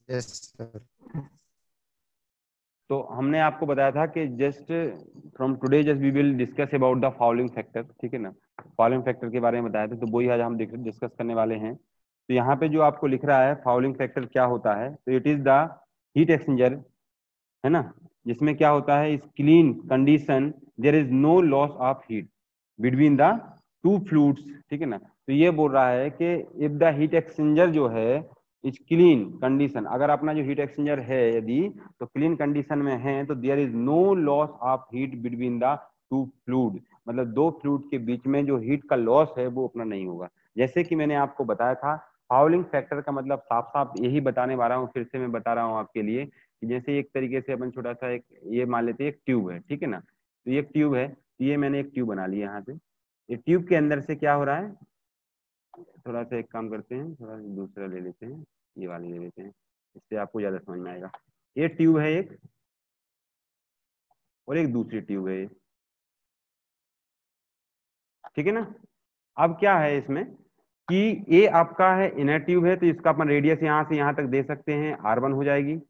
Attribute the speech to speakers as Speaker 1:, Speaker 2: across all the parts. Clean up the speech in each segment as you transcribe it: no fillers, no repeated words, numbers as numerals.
Speaker 1: Yes sir.
Speaker 2: तो हमने आपको बताया था कि just from today just we will discuss about the fouling factor, ठीक है ना। फाउलिंग फैक्टर के बारे में बताया था, तो वही आज हम डिस्कस करने वाले हैं। तो यहाँ पे जो आपको लिख रहा है फाउलिंग फैक्टर क्या होता है, तो it is the heat exchanger, है ना, जिसमें क्या होता है, इस clean condition there is no loss of heat between the two fluids, ठीक है ना। तो ये बोल रहा है कि इफ द हीट एक्सचेंजर जो है इज क्लीन कंडीशन, अगर अपना जो हीट एक्सचेंजर है यदि तो क्लीन कंडीशन में है, तो there is no loss of heat between the two fluid, मतलब दो फ्लूइड के बीच में जो हीट का लॉस है वो अपना नहीं होगा। जैसे कि मैंने आपको बताया था, फाउलिंग फैक्टर का मतलब साफ साफ यही बताने वाला हूँ, फिर से मैं बता रहा हूँ आपके लिए कि जैसे एक तरीके से अपन छोटा सा एक ये मान लेते हैं एक ट्यूब है, ठीक है ना। तो ये एक ट्यूब है, तो ये मैंने एक ट्यूब बना लिया यहाँ पे। ये ट्यूब के अंदर से क्या हो रहा है, थोड़ा सा एक काम करते हैं, थोड़ा दूसरा ले लेते हैं, ये वाली ले लेते हैं, इससे आपको ज्यादा समझ में आएगा। ये ट्यूब है एक, और एक दूसरी ट्यूब है ये, ठीक है ना। अब क्या है इसमें कि ये आपका है इनर ट्यूब है, तो इसका अपन रेडियस यहाँ से यहाँ तक दे सकते हैं, R1 हो जाएगी।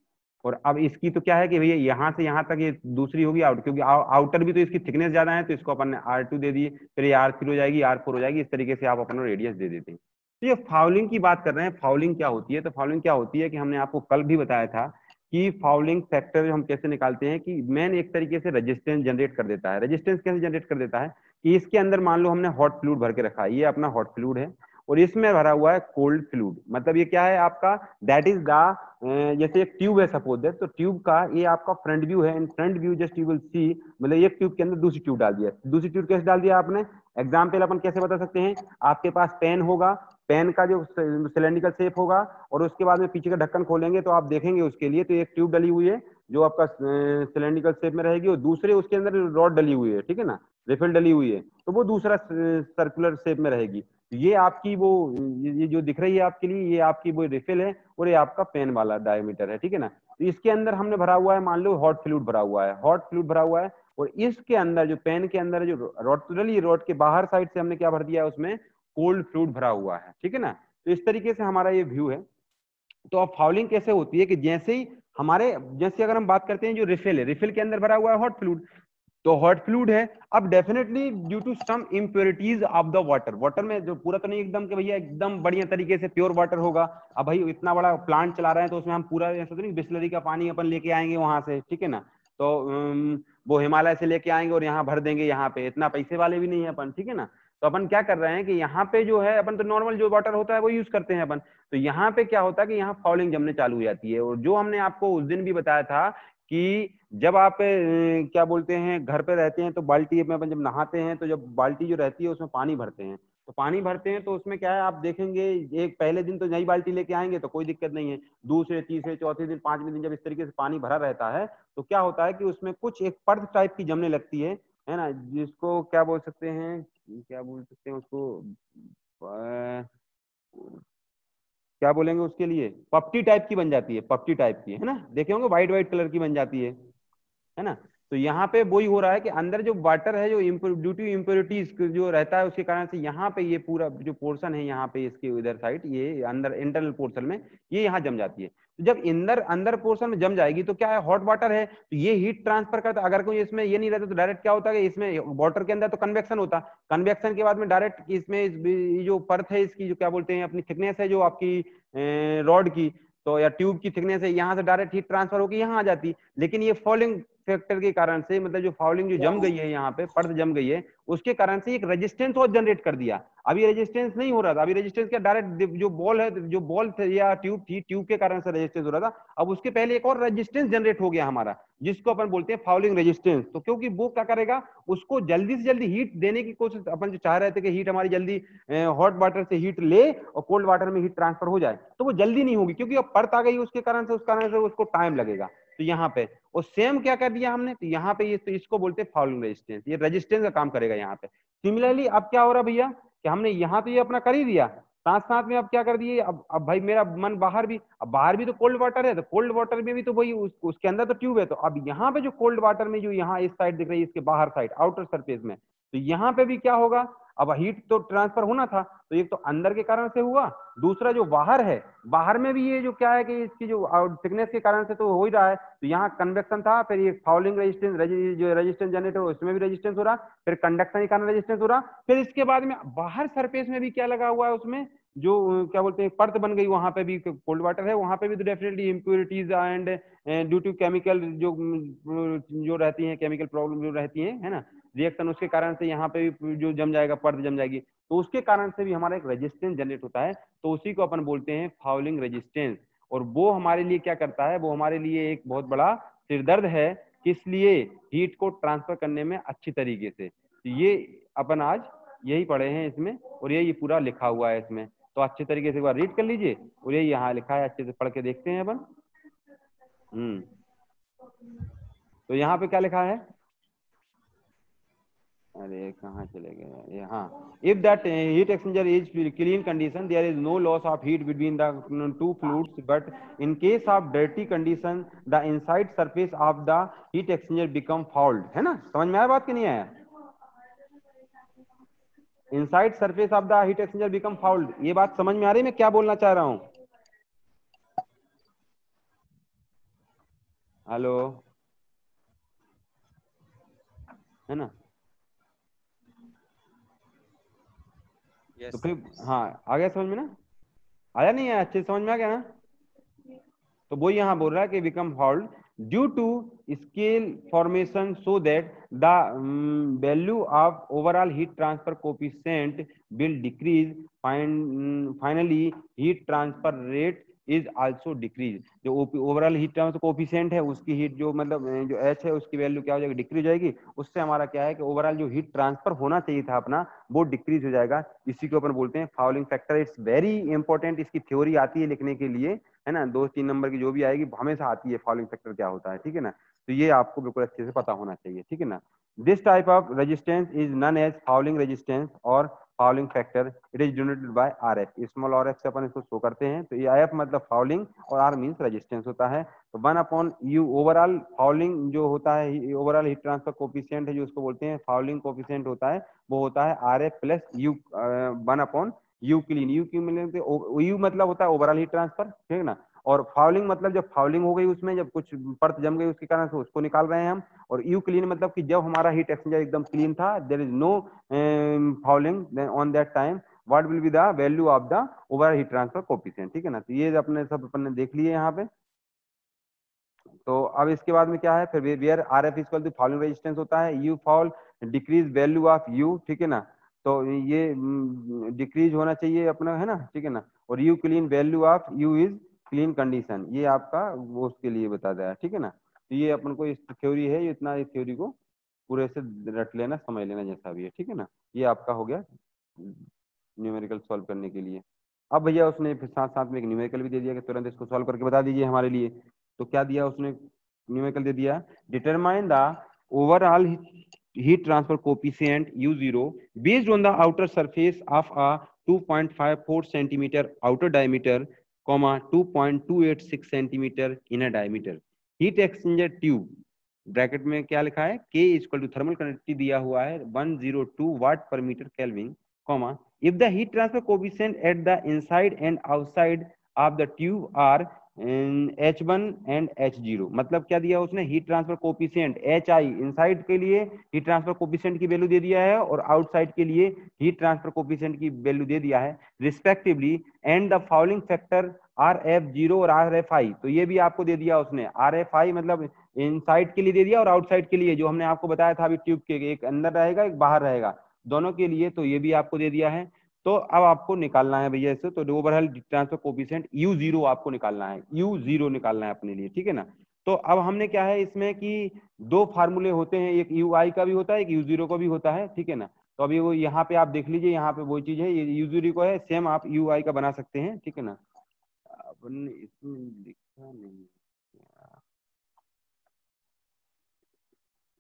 Speaker 2: और अब इसकी तो क्या है कि भैया यहाँ से यहाँ तक ये दूसरी होगी आउट, क्योंकि आउटर भी तो इसकी थिकनेस ज्यादा है, तो इसको अपन ने R2 दे दिए, फिर ये R3 हो जाएगी, R4 हो जाएगी, इस तरीके से आप अपना रेडियस दे देते हैं। तो ये फाउलिंग की बात कर रहे हैं, फाउलिंग क्या होती है, तो फाउलिंग क्या होती है कि हमने आपको कल भी बताया था कि फाउलिंग फैक्टर हम कैसे निकालते हैं, कि मैन एक तरीके से रेजिस्टेंस जनरेट कर देता है। रेजिस्टेंस कैसे जनरेट कर देता है कि इसके अंदर मान लो हमने हॉट फ्लूइड भर के रखा है, ये अपना हॉट फ्लूइड है, और इसमें भरा हुआ है कोल्ड फ्लूइड, मतलब ये क्या है आपका, दैट इज द जैसे एक ट्यूब है सपोज दैट, तो ट्यूब का ये आपका फ्रंट व्यू है, in front view just you will see, मतलब एक ट्यूब के अंदर दूसरी ट्यूब डाल दिया। दूसरी ट्यूब कैसे डाल दिया आपने, एग्जाम्पल अपन कैसे बता सकते हैं, आपके पास पेन होगा, पेन का जो सिलेंड्रिकल शेप होगा, और उसके बाद में पीछे का ढक्कन खोलेंगे तो आप देखेंगे उसके लिए, तो एक ट्यूब डली हुई है जो आपका सिलेंड्रिकल शेप में रहेगी, और दूसरे उसके अंदर रॉड डली हुई है, ठीक है ना, रिफिल डली हुई है, तो वो दूसरा सर्कुलर शेप में रहेगी। ये आपकी वो ये जो दिख रही है आपके लिए, ये आपकी वो रिफिल है, और ये आपका पेन वाला डायमीटर है, ठीक है ना। तो इसके अंदर हमने भरा हुआ है, मान लो हॉट फ्लूइड भरा हुआ है, हॉट फ्लूइड भरा हुआ है, और इसके अंदर जो पेन के अंदर जो रॉड डली, रॉड के बाहर साइड से हमने क्या भर दिया है, उसमें कोल्ड फ्लूइड भरा हुआ है, ठीक है ना। तो इस तरीके से हमारा ये व्यू है। तो अब फाउलिंग कैसे होती है कि जैसे ही हमारे, जैसे अगर हम बात करते हैं जो रिफिल है, रिफिल के अंदर भरा हुआ है हॉट फ्लूइड, तो हॉट फ्लूइड है, अब definitely due to some impurities of the water, water में जो पूरा तो नहीं एकदम कि भैया एकदम बढ़िया तरीके से प्योर वाटर होगा, अब भाई इतना बड़ा प्लांट चला रहे हैं तो उसमें हम पूरा ऐसा तो नहीं बिस्लरी का पानी अपन लेके आएंगे वहां से, ठीक है ना। तो वो हिमालय से लेके आएंगे और यहाँ भर देंगे, यहाँ पे इतना पैसे वाले भी नहीं है अपन, ठीक है ना। तो अपन क्या कर रहे हैं कि यहाँ पे जो है अपन तो नॉर्मल जो वाटर होता है वो यूज करते हैं अपन। तो यहाँ पे क्या होता है कि यहाँ फाउलिंग जमने चालू हो जाती है, और जो हमने आपको उस दिन भी बताया था कि जब आप क्या बोलते हैं घर पे रहते हैं तो बाल्टी में अपन जब नहाते हैं, तो जब बाल्टी जो रहती है उसमें पानी भरते हैं, तो पानी भरते हैं तो उसमें क्या है आप देखेंगे, एक पहले दिन तो नई बाल्टी लेके आएंगे तो कोई दिक्कत नहीं है, दूसरे तीसरे चौथे दिन पांचवें दिन जब इस तरीके से पानी भरा रहता है, तो क्या होता है कि उसमें कुछ एक परत टाइप की जमने लगती है ना, जिसको क्या बोल सकते हैं, क्या बोल सकते हैं उसको, क्या बोलेंगे उसके लिए, पपटी टाइप की बन जाती है, पपटी टाइप की, है ना, देखे होंगे व्हाइट व्हाइट कलर की बन जाती है ना। तो यहाँ पे वही हो रहा है कि अंदर जो वाटर है, जो ड्यू टू इम्प्योरिटीज जो रहता है उसके कारण से यहाँ पे ये पूरा जो पोर्शन है यहाँ पे इसके उधर साइड, ये अंदर इंटरनल पोर्शन में ये यहाँ जम जाती है। तो जब अंदर अंदर पोर्शन में जम जाएगी तो क्या है, हॉट वाटर है, तो ये हीट ट्रांसफर करता है। अगर कोई इसमें ये नहीं रहता तो डायरेक्ट क्या होता है कि इसमें वाटर के अंदर तो कन्वेक्शन होता, कन्वेक्शन के बाद में डायरेक्ट इसमें जो परत है इसकी जो क्या बोलते हैं अपनी थिकनेस है जो आपकी रॉड की, तो या ट्यूब की थिकनेस है, यहाँ से डायरेक्ट हीट ट्रांसफर होकर यहाँ आ जाती। लेकिन ये फॉलिंग फैक्टर के कारण से, मतलब जो फाउलिंग जो जम गई है यहाँ पे परत जम गई है, उसके कारण से एक रेजिस्टेंस और जनरेट कर दिया। अभी रेजिस्टेंस नहीं हो रहा था, अभी रेजिस्टेंस क्या डायरेक्ट जो बॉल है, जो बॉल थे या ट्यूब थी, ट्यूब के कारण से रेजिस्टेंस हो रहा था, अब उसके पहले एक और रेजिस्टेंस जनरेट हो गया हमारा, जिसको अपन बोलते हैं फाउलिंग रेजिस्टेंस। तो क्योंकि वो क्या करेगा, उसको जल्दी से जल्दी हीट देने की कोशिश, अपन जो चाह रहे थे कि हीट हमारी जल्दी हॉट वाटर से हीट ले और कोल्ड वाटर में हीट ट्रांसफर हो जाए, तो वो जल्दी नहीं होगी क्योंकि अब परत आ गई उसके कारण से, उस कारण से उसको टाइम लगेगा। तो यहाँ पे और सेम क्या कर दिया हमने, तो यहाँ पे ये तो इसको बोलते हैं फाउलिंग रेजिस्टेंस, ये रेजिस्टेंस का काम करेगा यहाँ पे। सिमिलरली अब क्या हो रहा भैया कि हमने यहाँ तो ये अपना कर ही दिया, साथ साथ में अब क्या कर दिए, अब भाई मेरा मन बाहर भी, अब बाहर भी तो कोल्ड वाटर है, तो कोल्ड वाटर में भी तो वही उसके अंदर तो ट्यूब है, तो अब यहाँ पे जो कोल्ड वाटर में जो यहाँ इस साइड दिख रही है इसके बाहर साइड आउटर सरफेस में, तो यहाँ पे भी क्या होगा, अब हीट तो ट्रांसफर होना था, तो एक तो अंदर के कारण से हुआ, दूसरा जो बाहर है, बाहर में भी ये जो क्या है कि इसकी जो थिकनेस के कारण से तो हो ही रहा है, तो यहाँ कन्वेक्शन था, फिर ये फाउलिंग रेजिस्टेंस जो रेजिस्टेंस जनरेट हो उसमें भी रेजिस्टेंस हो रहा, फिर कंडक्शन के कारण रेजिस्टेंस हो रहा, फिर इसके बाद में बाहर सरफेस में भी क्या लगा हुआ है, उसमें जो क्या बोलते हैं परत बन गई, वहां पे भी कोल्ड वाटर है, वहां पे भी तो definitely impurities and due to chemical जो रहती हैं, केमिकल प्रॉब्लम जो रहती है ना, रिएक्शन, उसके कारण से यहाँ पे भी जो जम जाएगा, परत जम जाएगी, तो उसके कारण से भी हमारा एक रेजिस्टेंस जनरेट होता है, तो उसी को अपन बोलते हैं फाउलिंग रेजिस्टेंस। और वो हमारे लिए क्या करता है, वो हमारे लिए एक बहुत बड़ा सिरदर्द है, किस लिए, हीट को ट्रांसफर करने में अच्छी तरीके से। तो ये अपन आज यही पढ़े हैं इसमें, और ये पूरा लिखा हुआ है इसमें, तो अच्छे तरीके से एक बार रीड कर लीजिए, और ये यहाँ लिखा है, अच्छे से पढ़ के देखते हैं अपन। तो यहाँ पे क्या लिखा है, अरे कहाँ चले गए ये, हाँ, if that heat exchanger is clean condition there is no loss of heat between the two fluids, but in case of dirty condition the inside surface of the heat exchanger become fouled. है ना, समझ में आया बात कि नहीं आया? Inside surface of the heat exchanger become fouled, ये बात समझ में आ रही है मैं क्या बोलना चाह रहा हूँ? हेलो, है ना? तो फिर हाँ, आ गया समझ में ना? आया नहीं है, अच्छे से समझ में आ गया ना? तो वो यहाँ बोल रहा है कि become hold due to scale formation so that the value of overall heat transfer coefficient will decrease, finally heat transfer rate is also decrease. जो ओवरऑल हीट ट्रांसफर कोफिशिएंट है, उसकी हीट जो मतलब जो एच है, उसकी वैल्यू क्या हो जाएगी, डिक्रीज हो जाएगी, उससे हमारा क्या है कि ओवरऑल जो हीट ट्रांसफर होना चाहिए था अपना, वो डिक्रीज हो जाएगा। इसी को अपन बोलते हैं fouling factor. It's very important, इसकी थ्योरी आती है लिखने के लिए, है ना, 2-3 नंबर की जो भी आएगी हमेशा आती है, फाउलिंग फैक्टर क्या होता है, ठीक है ना? तो ये आपको बिल्कुल अच्छे से पता होना चाहिए, ठीक है ना? This type of resistance is known as fouling resistance और fouling factor. It is denoted by R F, small R F से अपन इसको शो करते हैं। तो ये आई एफ मतलब फाउलिंग और आर मीन्स रेजिस्टेंस होता है। तो 1/U ओवरऑल फाउलिंग जो होता है, ओवरऑल हीट ट्रांसफर कोफिशिएंट है जो उसको बोलते हैं फाउलिंग कोफिशिएंट होता है, वो होता है R F plus you 1/U clean. You clean you मतलब होता है ओवरऑल हीट ट्रांसफर, ठीक है ना? और फाउलिंग मतलब जब फाउलिंग हो गई उसमें, जब कुछ परत जम गई उसके कारण से उसको निकाल रहे हैं हम। और यू क्लीन मतलब कि जब हमारा हीट एक्सचेंजर एकदम क्लीन था, there is no fouling on that time, what will be the value of the overall heat transfer coefficient, ठीक है ना? तो ये अपने सब अपन ने देख लिए यहाँ पे। तो अब इसके बाद में क्या है, फिर where are F equal to fouling resistance होता है, U foul decrease value of U, ठीक है ना? तो ये डिक्रीज होना चाहिए अपना, है ना, ठीक है ना? और you clean value of you is clean condition, ये आपका वो उसके लिए बता दिया है, ठीक है ना? तो ये अपन को इस थ्योरी है, ये इतना इस थ्योरी को पूरे से रट लेना, समझ लेना जैसा भी है, ठीक है ना? ये आपका हो गया न्यूमेरिकल सॉल्व करने के लिए। अब भैया उसने फिर साथ साथ में एक न्यूमेरिकल भी दे दिया कि तुरंत इसको सॉल्व करके बता दीजिए हमारे लिए। तो क्या दिया उसने, न्यूमेरिकल दे दिया, determine the overall heat transfer coefficient U0 based on the outer surface of a 2.54 centimeter outer diameter, 2.286 centimeter inner diameter heat exchanger tube, bracket में क्या लिखा है, K equal to thermal conductivity दिया हुआ है 102 वाट पर metre kelvin, comma if the heat transfer coefficient at the inside and outside of the tube are H1 and H0। मतलब क्या दिया उसने, heat transfer coefficient HI inside के लिए हीट ट्रांसफर कोफिशिएंट की वैल्यू दे दिया है, और आउटसाइड के लिए हीट ट्रांसफर कोफिशिएंट की वैल्यू दे दिया है respectively, and the fouling factor RF0 और RFI। तो ये भी आपको दे दिया उसने, RFI मतलब इनसाइड के लिए दे दिया, और आउटसाइड के लिए जो हमने आपको बताया था अभी ट्यूब के, एक अंदर रहेगा एक बाहर रहेगा, दोनों के लिए, तो ये भी आपको दे दिया है। तो अब आपको निकालना है भैया इससे, तो ओवरऑल ट्रांसफर कोफिशिएंट U0 आपको निकालना है, U0 निकालना है अपने लिए, ठीक है ना? तो अब हमने क्या है इसमें कि दो फार्मूले होते हैं, एक UI का भी होता है, एक U0 का भी होता है, ठीक है ना? तो अभी वो यहाँ पे आप देख लीजिए, यहाँ पे वो चीज है, ये U0 को है, सेम आप UI का बना सकते हैं, ठीक है ना? अपन इसमें लिखा नहीं,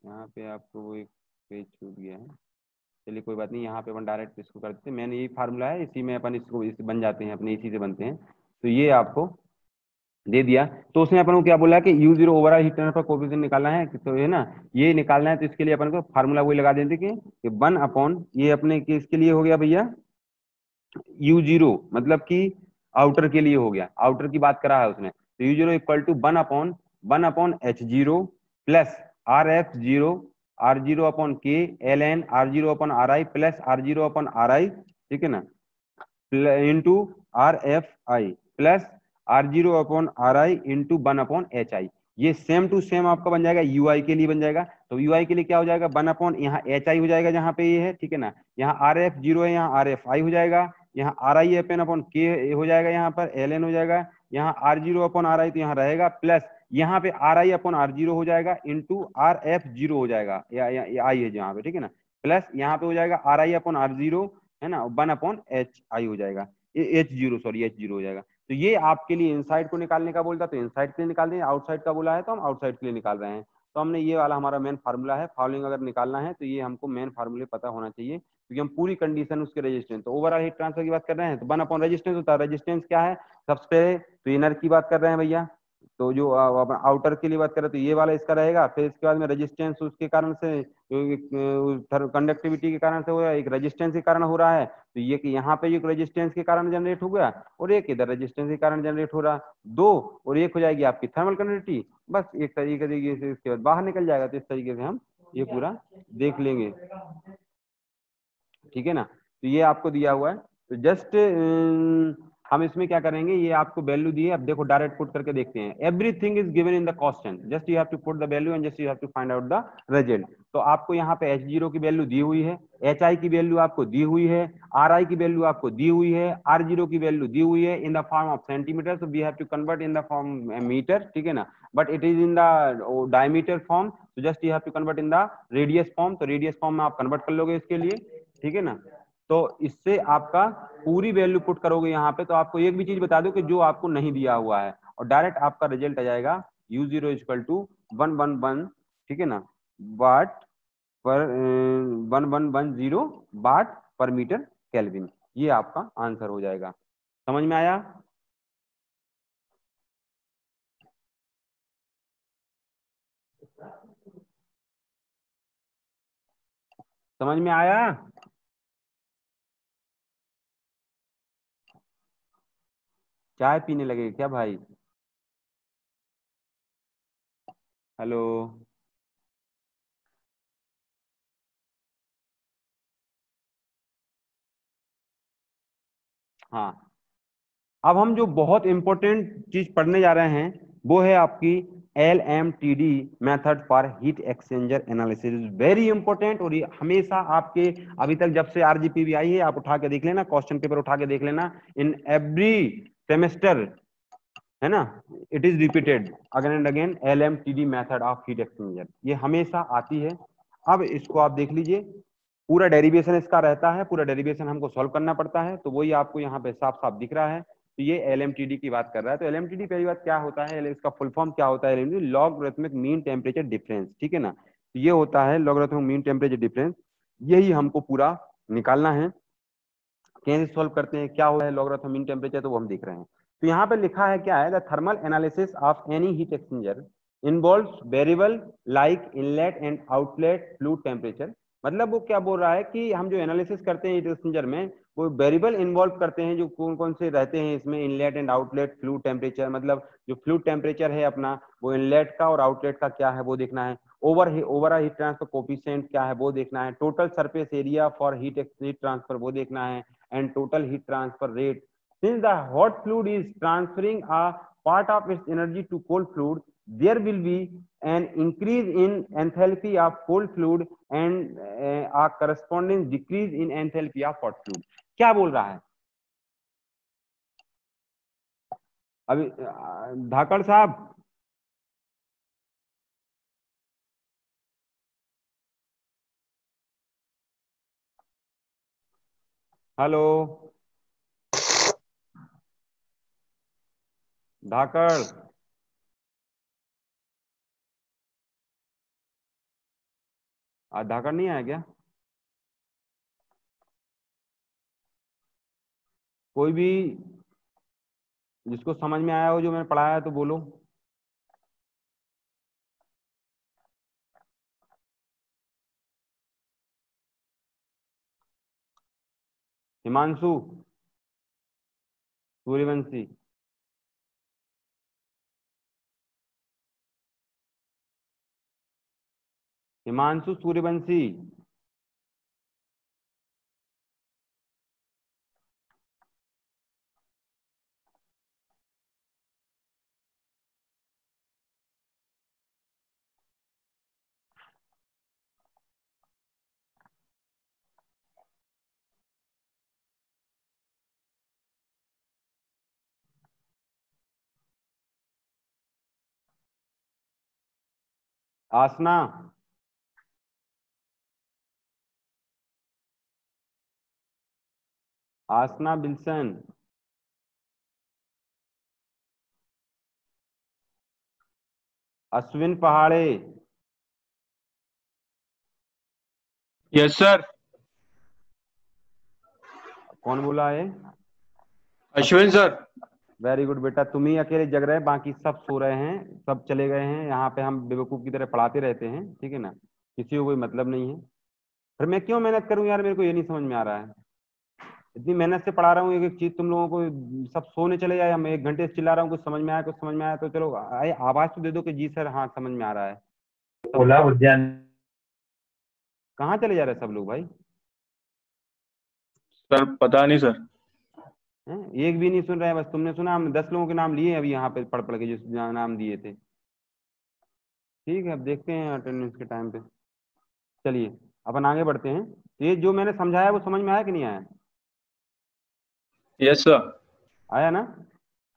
Speaker 2: यहाँ पे आपको वो एक पेज छूट गया है, चलिए कोई बात नहीं, यहाँ पे अपन डायरेक्ट इसको कर देते हैं, मैंने यही फार्मूला है, इसी में अपन इसको इस बन जाते हैं अपने, इसी से बनते हैं। तो ये आपको दे दिया। तो उसने अपन को क्या बोला कि you zero overall heat transfer coefficient निकालना है, तो है ना, ये निकालना है। तो इसके लिए अपन को फार्मूला वही लगा देते कि 1 अपॉन ये अपने किसके लिए हो गया भैया, यू जीरो, मतलब कि आउटर के लिए हो गया, आउटर की बात करा है उसने। तो U zero equal to 1 upon H zero plus R F zero, R zero upon K L N R zero upon R I plus R zero upon R I, ठीक है ना, into R F I plus R zero upon R I into 1 upon H I. ये same to same आपका बन जाएगा you आई के लिए बन जाएगा। तो यू आई के लिए क्या हो जाएगा, 1 अपॉन यहाँ एच आई हो जाएगा जहाँ पे ये है, ठीक है ना, यहाँ आर एफ जीरो है, यहाँ आर एफ आई हो जाएगा, यहाँ R I F N upon K हो जाएगा, यहाँ पर एल एन हो जाएगा, यहाँ R zero upon R I तो यहाँ रहेगा, प्लस यहाँ पे R I upon R zero हो जाएगा इंटू आर एफ जीरो हो जाएगा, या आई है जहाँ पे, ठीक है ना, प्लस यहाँ पे हो जाएगा R I upon R zero, है ना, 1 अपॉन एच आई हो जाएगा, H zero, sorry H zero हो जाएगा। तो ये आपके लिए इनसाइड को निकालने का बोलता, तो इनसाइड के लिए निकाल दें, आउटसाइड का बोला है तो हम आउटसाइड के लिए निकाल रहे हैं। तो हमने ये वाला हमारा मेन फार्मूला है, फॉलोइंग अगर निकालना है तो ये हमको मेन फार्मूले पता होना चाहिए, क्योंकि हम पूरी कंडीशन उसके रेजिस्टेंस, तो ओवरऑल हीट ट्रांसफर की बात कर रहे हैं तो 1 अपॉन रेजिस्टेंस होता है। रेजिस्टेंस क्या है, सबसे पहले तो इनर की बात कर रहे हैं भैया, तो जो आउटर के लिए बात करें तो ये वाला इसका रहेगा, फिर इसके बाद में रेजिस्टेंस उसके कारण से, कंडक्टिविटी के कारण से हो रहा है, एक रेजिस्टेंस के कारण हो रहा है, तो ये कि यहाँ पे एक रेजिस्टेंस के कारण जनरेट हो गया, और एक इधर रेजिस्टेंस के कारण जनरेट हो रहा, दो, और एक हो जाएगी आपकी थर्मल कंडक्टिविटी, बस एक तरीके से इसके बाद बाहर निकल जाएगा। तो इस तरीके से हम ये पूरा देख लेंगे, ठीक है ना। तो ये आपको दिया हुआ है, तो जस्ट हम इसमें क्या करेंगे, ये आपको वैल्यू दी है, अब देखो डायरेक्ट पुट करके देखते हैं। Everything is given in the question, just you have to put the value and just you have to find out the result. तो आपको यहाँ पे एच जीरो की वैल्यू दी हुई है, एच आई की वैल्यू आपको दी हुई है, आर आई की वैल्यू आपको दी हुई है, आर जीरो की वैल्यू दी हुई है in the form of centimetre, so we have to convert in the form metre, ठीक है ना, but it is in the diameter form, तो just you have to convert in the radius form, तो radius form में आप convert कर लोगे इसके लिए, ठीक है ना। तो इससे आपका पूरी वैल्यू पुट करोगे यहाँ पे, तो आपको एक भी चीज बता दो कि जो आपको नहीं दिया हुआ है, और डायरेक्ट आपका रिजल्ट आ जाएगा यू जीरो इक्वल टू 111, ठीक है ना, वाट पर 1110 वाट पर मीटर केल्विन, ये आपका आंसर हो जाएगा। समझ में आया? समझ में आया? चाय पीने लगे क्या भाई? हेलो। हाँ, अब हम जो बहुत इंपॉर्टेंट चीज पढ़ने जा रहे हैं वो है आपकी LMTD method for heat exchanger analysis, very important. और ये हमेशा आपके, अभी तक जब से RGPV आई है, आप उठा के देख लेना, क्वेश्चन पेपर उठा के देख लेना, इन एवरी सेमेस्टर, है ना, it is repeated again and again, LMTD method of heat exchanger, ये हमेशा आती है। अब इसको आप देख लीजिए, पूरा डेरिवेशन इसका रहता है, पूरा डेरिवेशन हमको सॉल्व करना पड़ता है, तो वही आपको यहाँ पे साफ साफ दिख रहा है। तो ये LMTD की बात कर रहा है। तो LMTD पहली बात क्या होता है, इसका फुल फॉर्म क्या होता है, लॉगरिथमिक मीन टेम्परेचर डिफरेंस, ठीक है ना। तो ये होता है लॉगरिथमिक मीन टेम्परेचर डिफरेंस, यही हमको पूरा निकालना है। कैसे सॉल्व करते हैं, क्या होता है लॉगरिथम मीन टेम्परेचर, तो वो हम देख रहे हैं। तो यहाँ पे लिखा है क्या है, the thermal analysis of any heat exchanger involves variable like inlet and outlet fluid temperature. मतलब वो क्या बोल रहा है कि हम जो एनालिसिस करते हैं हीट एक्सचेंजर में, वो वेरिएबल इन्वॉल्व करते हैं, जो कौन कौन से रहते हैं इसमें, inlet and outlet fluid temperature, मतलब जो फ्लूइड टेम्परेचर है अपना, वो इनलेट का और आउटलेट का क्या है वो देखना है, ओवरऑल हीट ट्रांसफर कोफिशिएंट क्या है वो देखना है, total surface area for heat transfer वो देखना है, and total heat transfer rate. Since the hot fluid is transferring a part of its energy to cold fluid, there will be an increase in enthalpy of cold fluid and a corresponding decrease in enthalpy of hot fluid. क्या बोल रहा है अभी धाकड़ साहब? Hello धाकड़, आज धाकड़ नहीं आया क्या? कोई भी जिसको समझ में आया हो जो मैंने पढ़ाया है तो बोलो। हिमांशु, सूर्यवंशी, हिमांशु सूर्यवंशी। आसना, आसना बिल्सन, अश्विन पहाड़े।
Speaker 1: Yes sir.
Speaker 2: कौन बोला है?
Speaker 1: अश्विन सर।
Speaker 2: वेरी गुड बेटा, तुम ही अकेले जग रहे हैं, बाकी सब सो रहे हैं, सब चले गए हैं। यहाँ पे हम बेवकूफ की तरह पढ़ाते रहते हैं, ठीक है ना, किसी को कोई मतलब नहीं है। फिर मैं क्यों मेहनत करूं यार, मेरे को ये नहीं समझ में आ रहा है। इतनी मेहनत से पढ़ा रहा हूँ एक एक चीज, तुम लोगों को सब सोने चले जाए, हम 1 घंटे से चिल्ला रहा हूँ, कुछ समझ में आया, कुछ समझ में आया तो चलो आवाज तो दे दो कि जी सर हाँ समझ में आ रहा है।
Speaker 3: बोला उद्यान।
Speaker 2: कहाँ चले जा रहे हैं सब लोग भाई?
Speaker 1: सर पता नहीं सर।
Speaker 2: एक भी नहीं सुन रहे हैं, बस तुमने सुना, हमने 10 लोगों के नाम लिए अभी यहाँ पे पढ़ पढ़ के, जिस नाम दिए थे। ठीक है, अब देखते हैं अटेंडेंस के टाइम पे। चलिए अपन आगे बढ़ते हैं। ये जो मैंने समझाया वो समझ में आया कि नहीं आया?
Speaker 1: Yes sir.
Speaker 2: आया ना?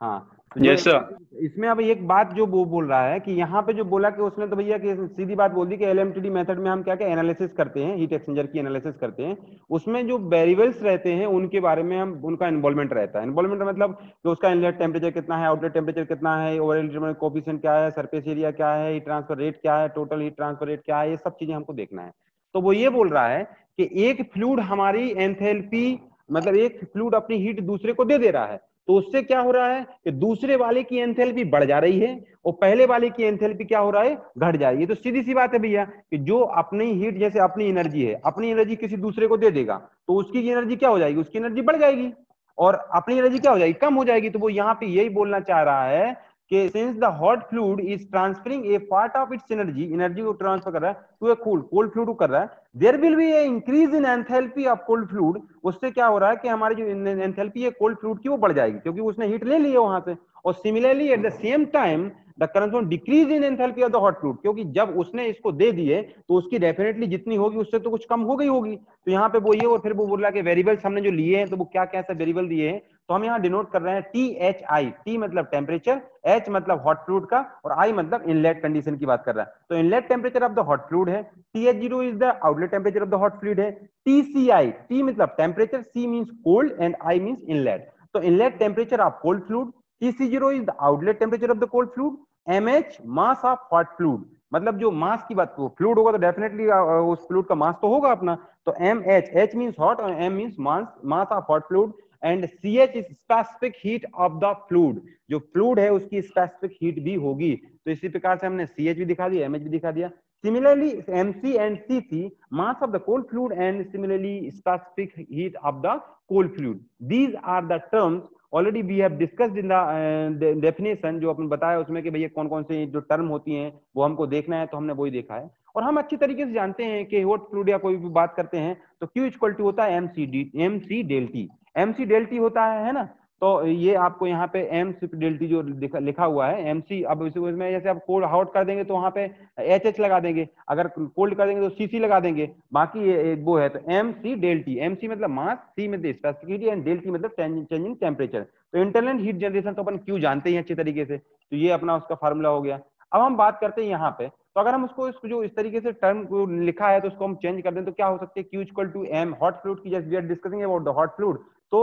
Speaker 2: हाँ। तो जो
Speaker 1: यस सर।
Speaker 2: इसमें अब एक बात जो वो बोल रहा है कि यहाँ पे जो बोला कि उसने तो भैया कि सीधी बात बोल दी कि एलएमटीडी मेथड में हम क्या क्या एनालिसिस करते हैं, हीट एक्सचेंजर की एनालिसिस करते हैं। उसमें जो वेरिएबल्स रहते हैं उनके बारे में हम, उनका इन्वॉल्वमेंट रहता है। इन्वॉल्वमेंट मतलब कि उसका इनलेट टेम्परेचर कितना है, आउटलेट टेम्परेचर कितना है, ओवरऑल कोफिशिएंट क्या है, सरफेस एरिया क्या है, हीट ट्रांसफर रेट क्या है, टोटल हीट ट्रांसफर रेट क्या है, ये सब चीजें हमको देखना है। तो वो ये बोल रहा है कि एक फ्लूइड हमारी एंथैल्पी, मतलब एक फ्लूइड अपनी हीट दूसरे को दे दे रहा है, तो उससे क्या हो रहा है कि दूसरे वाले की एंथैल्पी बढ़ जा रही है और पहले वाले की एंथैल्पी क्या हो रहा है, घट जा रही है। तो सीधी सी बात है भैया कि जो अपनी हीट, जैसे अपनी एनर्जी है, अपनी एनर्जी किसी दूसरे को दे देगा तो उसकी एनर्जी क्या हो जाएगी, उसकी एनर्जी बढ़ जाएगी, और अपनी एनर्जी क्या हो जाएगी, कम हो जाएगी। तो वो यहाँ पे यही बोलना चाह रहा है कि since the hot fluid is transferring A part of its energy, energy को ट्रांसफर कर रहा है टू ए कोल्ड फ्लूइड को कर रहा है, there will be a increase in enthalpy of cold fluid. उससे क्या हो रहा है कि हमारी जो एंथैल्पी है कोल्ड फ्लूइड की वो बढ़ जाएगी, क्योंकि उसने हीट ले ली है वहां से। और similarly at the same time the current decrease in enthalpy of the hot fluid, क्योंकि जब उसने इसको दे दिए तो उसकी डेफिनेटली जितनी होगी उससे तो कुछ कम हो गई होगी। तो यहाँ पे वो ये, और फिर वो बोल रहा है कि वेरिएबल्स हमने जो लिए हैं तो वो क्या क्या ऐसे वेरिएबल दिए हैं, तो हम यहाँ डिनोट कर रहे हैं THI। टी मतलब टेम्परेचर, H मतलब हॉट फ्लूइड का, और I मतलब इनलेट कंडीशन की बात कर रहा है। तो inlet temperature of the hot fluid है, TH0 is the outlet temperature of the hot fluid है, TCI, T मतलब temperature, C means cold and I means inlet. तो inlet temperature of cold fluid, TC0 is the outlet temperature of the cold fluid, MH mass of hot fluid, मतलब जो मास की बात, वो fluid होगा तो डेफिनेटली उस फ्लूइड का मास तो होगा अपना। तो MH, H मींस हॉट और M means mass of hot fluid, and CH is specific heat of the fluid, जो फ्लूइड है उसकी स्पेसिफिक हीट भी होगी। तो इसी प्रकार से हमने CH भी दिखा दिया, MH भी दिखा दिया। Similarly, MC and CC, mass of the cold fluid and similarly specific heat of the cold fluid. These are the terms already we have discussed in the definition, जो आपने बताया उसमें कि भैया कौन कौन से जो टर्म होती हैं वो हमको देखना है, तो हमने वही देखा है। और हम अच्छी तरीके से जानते हैं कि हॉट फ्लूइड या कोई भी बात करते हैं तो Q इक्वल टू होता है MC del T, MC del T होता है ना। तो ये आपको यहाँ पे MC डेल टी जो लिखा हुआ है MC, अब इसमें जैसे आप कोल्ड हॉट कर देंगे तो वहां पे HH लगा देंगे, अगर कोल्ड कर देंगे तो CC लगा देंगे, बाकी ये वो है। तो MC डेल टी, MC मतलब मास, C मतलब specific heat and del T मतलब चेंज इन टेम्परेचर। तो इंटरनल हीट जनरेशन तो अपन Q जानते ही अच्छे तरीके से, तो ये अपना उसका फार्मूला हो गया। अब हम बात करते हैं यहाँ पे, तो अगर हम उसको जो इस तरीके से टर्म को लिखा है तो उसको हम चेंज कर दें तो क्या हो सकती है, Q equal to M hot fluid की, just we are discussing about the hot fluid, तो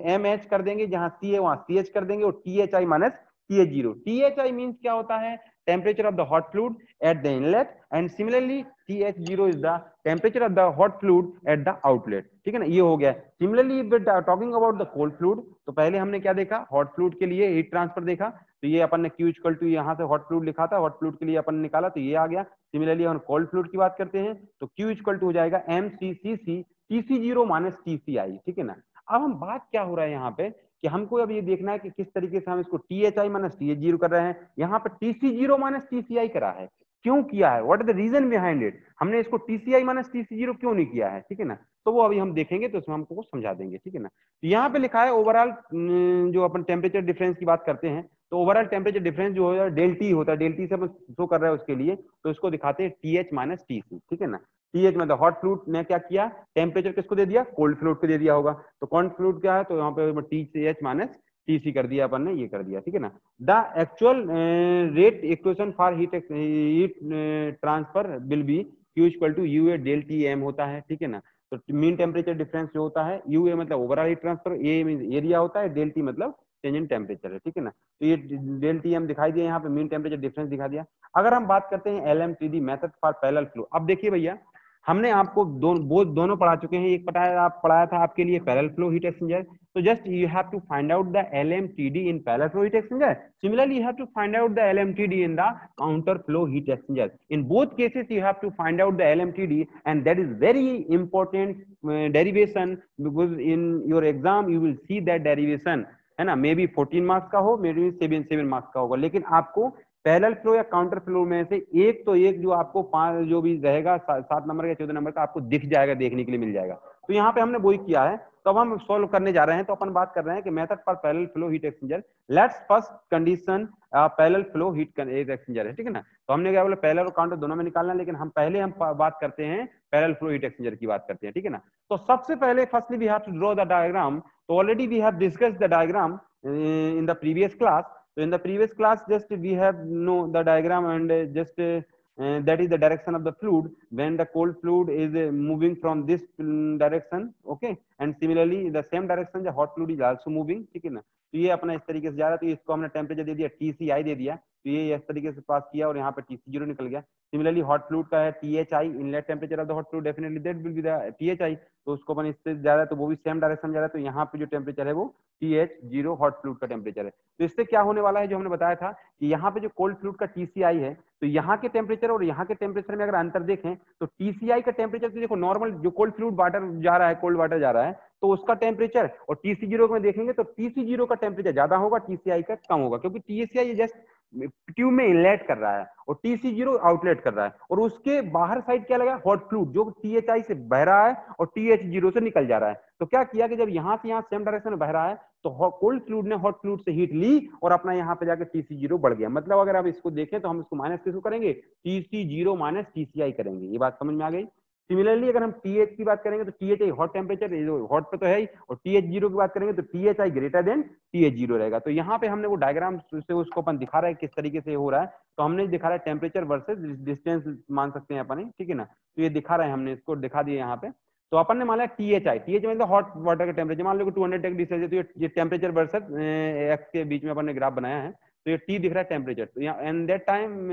Speaker 2: MH कर देंगे, जहां C है वहां CH कर देंगे, और THI minus TH0। THI means क्या होता है temperature of the hot fluid at the inlet and similarly TH0 is the temperature of the hot fluid at the outlet. ठीक है ना, ये हो गया. Similarly if we're talking about the cold fluid, तो पहले हमने क्या देखा, hot fluid के लिए हीट ट्रांसफर देखा, तो ये अपन ने Q इक्वल टू यहाँ से hot fluid लिखा था, hot fluid के लिए अपन ने निकाला तो ये आ गया. सिमिलरली हम कोल्ड फ्लूइड की बात करते हैं तो Q इक्वल टू हो जाएगा MCCC TC0 माइनस TCI. ठीक है ना. अब हम बात क्या हो रहा है यहाँ पे कि हमको अब ये देखना है कि किस तरीके से हम इसको THI माइनस TH0 कर रहे हैं. यहाँ पे TC0 माइनस TCI करा है, क्यों किया है, what is the reason behind it, हमने इसको TCI माइनस TC0 क्यों नहीं किया है. ठीक है ना, तो वो अभी हम देखेंगे तो उसमें हमको समझा देंगे. ठीक है ना. तो यहाँ पे लिखा है ओवरऑल जो अपन टेम्परेचर डिफरेंस की बात करते हैं तो ओवरऑल टेम्परेचर डिफरेंस जो है डेल टी होता है, डेल टी से अपन शो कर रहे हैं उसके लिए, तो इसको दिखाते हैं TH माइनस TC. ठीक है ना. TH मतलब हॉट फ्लूइड ने क्या किया, टेम्परेचर किसको दे दिया, कोल्ड फ्लूइड को दे दिया होगा. तो कोल्ड फ्लूइड क्या है, तो यहाँ पे TH माइनस TC कर दिया अपन ने, ये कर दिया. ठीक है ना. The actual rate equation for heat transfer will be Q equal to UA del TM होता है. ठीक है ना. तो मीन टेम्परेचर डिफरेंस जो होता है, UA मतलब overall heat transfer, A means area होता है, डेल T मतलब चेंज इन टेम्परेचर है. ठीक है ना. तो ये डेल TM दिखाई दिया, यहाँ पे मीन टेम्परेचर डिफरेंस दिखा दिया. अगर हम बात करते हैं LMTD method for parallel flow, अब देखिए भैया हमने आपको दोनों पढ़ा चुके हैं. एक पढ़ाया था आपके लिए parallel flow heat exchanger. So just you have to find out the LMTD in parallel flow heat exchanger. Similarly, you have to find out the LMTD in the counter flow heat exchanger. In both cases, you have to find out the LMTD, and that is very important derivation because in your exam you will see that derivation. है ना, may be 14 marks का हो, may be 7 marks का होगा, लेकिन आपको parallel flow या counter flow में से एक तो एक जो आपको 5 जो भी रहेगा 7 नंबर का 14 नंबर का आपको दिख जाएगा, देखने के लिए मिल जाएगा. तो यहाँ पे हमने वही किया है. तो अब हम सॉल्व करने जा रहे हैं. तो अपन बात कर रहे हैं कि method for parallel flow heat exchanger. Let's first condition parallel flow heat exchanger है. ठीक है ना. तो हमने क्या बोला, पैरेलल और काउंटर दोनों में निकालना, लेकिन हम पहले हम बात करते हैं पैरेलल फ्लो हीट एक्सचेंजर की बात करते हैं. ठीक है ना. तो सबसे पहले firstly we have to draw the diagram. तो already we have discussed the diagram in the previous class. So in the previous class just we have know the diagram and just that is the direction of the fluid when the cold fluid is moving from this direction. Okay, and similarly the same direction the hot fluid is also moving. ठीक है ना. तो ये अपना इस तरीके से जा रहा है. तो इसको हमने टेम्परेचर दे दिया TCI दे दिया, तो ये इस तरीके से पास किया और यहाँ पे TC0 निकल गया. सिमिलरली हॉट फ्लूइड का है THI, inlet temperature of the hot fluid, definitely that will be the THI. तो उसको अपन इससे जा रहा है तो वो भी सेम डायरेक्शन जा रहा है, तो यहाँ पे जो टेम्परेचर है वो TH0 हॉट फ्लूइड का टेम्परेचर है. तो इससे क्या होने वाला है, जो हमने बताया था कि यहाँ पे जो कोल्ड फ्लूइड का TCI है, तो यहाँ के टेम्परेचर और यहाँ के टेम्परेचर में अगर अंतर देखें तो TCI का टेम्परेचर तो देखो नॉर्मल जो कोल्ड फ्लूइड वाटर जा रहा है, कोल्ड वाटर जा रहा है, तो उसका टेम्परेचर, और TC0 में देखेंगे तो TC0 का टेम्परेचर ज्यादा होगा, TCI का कम होगा, क्योंकि TCI जस्ट ट्यूब में इनलेट कर रहा है और TC0 आउटलेट कर रहा है, और उसके बाहर साइड क्या लगा, हॉट फ्लूइड जो THI से बह रहा है और TH0 से निकल जा रहा है. तो क्या किया कि जब यहाँ से यहाँ सेम डायरेक्शन में बह रहा है तो कोल्ड फ्लूइड ने हॉट फ्लूइड से हीट ली और अपना यहाँ पे जाके TC0 बढ़ गया. मतलब अगर आप इसको देखें तो हम इसको माइनस किसको करेंगे, TC0 माइनस TCI करेंगे. ये बात समझ में आ गई. सिमिलरली अगर हम TH की बात करेंगे तो THI हॉट टेम्परेचर हॉट पे तो है ही, और TH0 की बात करेंगे तो THI ग्रेटर देन TH0 रहेगा. तो यहाँ पे हमने वो डायग्राम से उसको अपन दिखा रहा है किस तरीके से हो रहा है. तो हमने दिखा रहा है टेम्परेचर वर्सेस डिस्टेंस मान सकते हैं अपन. ठीक है ना. तो ये दिखा रहे हैं, हमने इसको दिखा दिया यहाँ पे. तो अपन ने माना THI मतलब हॉट वाटर का टेम्परेचर, मान लो 200 डिग्री सेल्सियस. तो ये टेम्परेचर वर्सेस एक्स के बीच में अपन ने ग्राफ बनाया है. तो ये T दिख रहा है टेम्परेचर. तो यहाँ and that time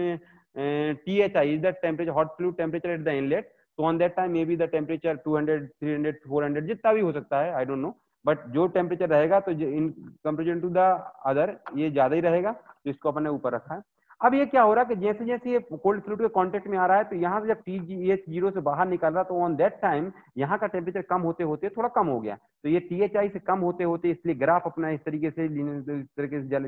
Speaker 2: THI is the temperature hot fluid temperature at the inlet. तो on that time may be the temperature 200 300 400 जितना भी हो सकता है, आई डोंट नो, बट जो टेम्परेचर रहेगा तो in comparison to the other ये ज्यादा ही रहेगा. तो इसको अपन ने ऊपर रखा है. अब ये क्या हो रहा है कि जैसे जैसे ये कोल्ड फ्लूइड के कांटेक्ट में आ रहा है तो यहाँ से जब TH0 से बाहर निकल रहा तो ऑन दैट टाइम यहाँ का टेम्परेचर कम होते होते थोड़ा कम हो गया. तो ये THI से कम होते होते इसलिए ग्राफ अपना इस तरीके से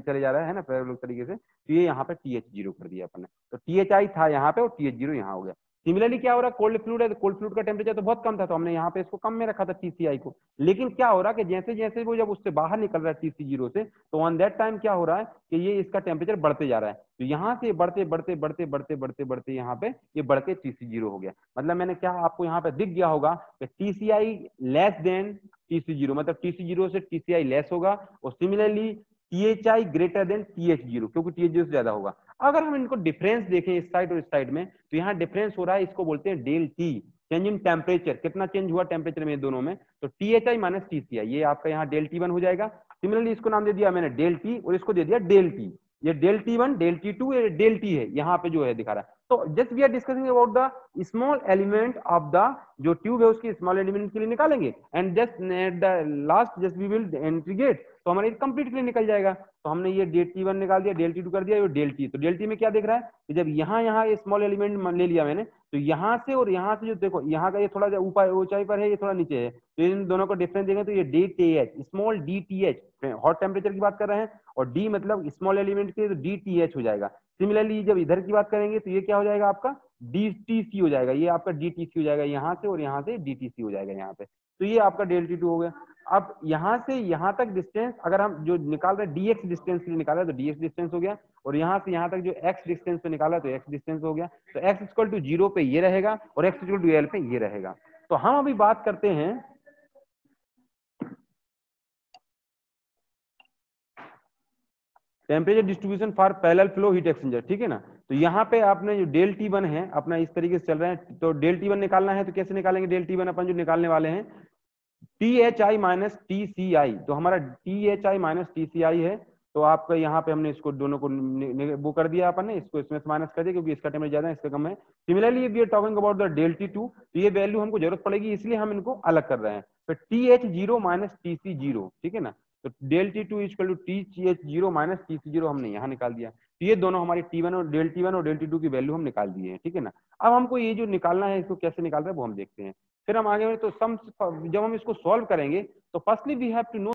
Speaker 2: चले जा रहा है ना, पैरेलल तरीके से. तो ये यहाँ पे TH0 कर दिया अपन ने. तो THI था यहाँ पे और TH0 यहाँ हो गया. सिमिलरली क्या हो रहा है, कोल्ड फ्लूइड है तो कोल्ड फ्लूइड का टेम्परेचर तो बहुत कम था, तो हमने यहाँ पे इसको कम में रखा था TCI को. लेकिन क्या हो रहा है कि जैसे जैसे वो जब उससे बाहर निकल रहा है TC0 से, तो ऑन दैट टाइम क्या हो रहा है कि ये इसका टेम्परेचर बढ़ते जा रहा है. तो यहाँ से बढ़ते बढ़ते बढ़ते बढ़ते बढ़ते बढ़ते यहाँ पे ये बढ़ के TC0 हो गया. मतलब मैंने क्या आपको यहाँ पे दिख गया होगा कि TCI लेस देन TC0, मतलब TC0 से TCI लेस होगा, और similarly THI greater than TH0 क्योंकि TH0 से ज्यादा होगा. अगर हम इनको डिफरेंस देखें इस साइड और इस साइड में, तो यहाँ डिफरेंस हो रहा है, इसको बोलते हैं del T, change in temperature. कितना चेंज हुआ टेम्परेचर में दोनों में, तो THI माइनस TCI, ये आपका यहाँ डेल T1 हो जाएगा. सिमिलरली इसको नाम दे दिया मैंने डेल T और इसको दे दिया डेल T. ये डेल T1 डेल T2 ये डेल T है, यहाँ पे जो है दिखा रहा है। तो just we are discussing about the small element of the जो ट्यूब है उसके स्मॉल एलिमेंट के लिए निकालेंगे, and just at the last just we will integrate, तो हमारे कंप्लीट के लिए निकल जाएगा। तो हमने ये डेल T1 निकाल दिया, डेल T2 कर दिया, ये डेल T, तो डेल T में क्या दिख रहा है कि जब यहाँ ये स्मॉल एलिमेंट ले लिया मैंने, तो यहाँ से और यहाँ से जो देखो यहाँ का ये थोड़ा ऊपर ऊंचाई पर है, ये थोड़ा नीचे है, तो इन दोनों का डिफरेंस देंगे तो ये DTH small DTH hot temperature की बात कर रहे हैं, और D मतलब स्मॉल एलिमेंट के, तो DTH हो जाएगा। सिमिलरली जब इधर की बात करेंगे तो ये क्या हो जाएगा आपका DTC हो जाएगा, ये आपका DTC हो जाएगा यहाँ से, और यहाँ से DTC हो जाएगा यहाँ पे, तो ये आपका डेल T2 हो गया। अब यहाँ से यहाँ तक डिस्टेंस अगर हम जो निकाल रहे हैं DX डिस्टेंस के लिए निकाला है तो DX डिस्टेंस हो गया, और यहाँ से यहाँ तक जो X डिस्टेंस पे निकाला तो X डिस्टेंस हो गया। तो X इक्वल टू 0 पे ये रहेगा और X इक्वल टू L पे ये रहेगा। तो हम अभी बात करते हैं temperature distribution for parallel flow heat exchanger, ठीक है ना। तो यहाँ पे आपने जो डेल T1 है अपना इस तरीके से चल रहा है, तो डेल T1 निकालना है तो कैसे निकालेंगे डेल T1 अपन जो निकालने वाले हैं THI माइनस TCI, तो हमारा THI माइनस TCI है, तो आपका यहाँ पे हमने इसको दोनों को वो कर दिया अपन ने, इसको इसमें से माइनस कर दिया क्योंकि इसका टेम्परेचर ज्यादा है इसका कम है। Similarly we are talking about the del T2, तो ये वैल्यू हमको जरूरत पड़ेगी इसलिए हम इनको अलग कर रहे हैं। फिर TH0 माइनस TC0, ठीक है ना, तो del T2 equal to TH0 minus TC0 हमने यहाँ निकाल दिया। तो ये दोनों हमारी T1 और डेल T1 और डेल T2 की वैल्यू हम निकाल दिए हैं, ठीक है ना। अब हमको ये जो निकालना है इसको कैसे निकाल रहे हैं वो हम देखते हैं, फिर हम आगे तो सम जब हम इसको सॉल्व करेंगे तो firstly we have to no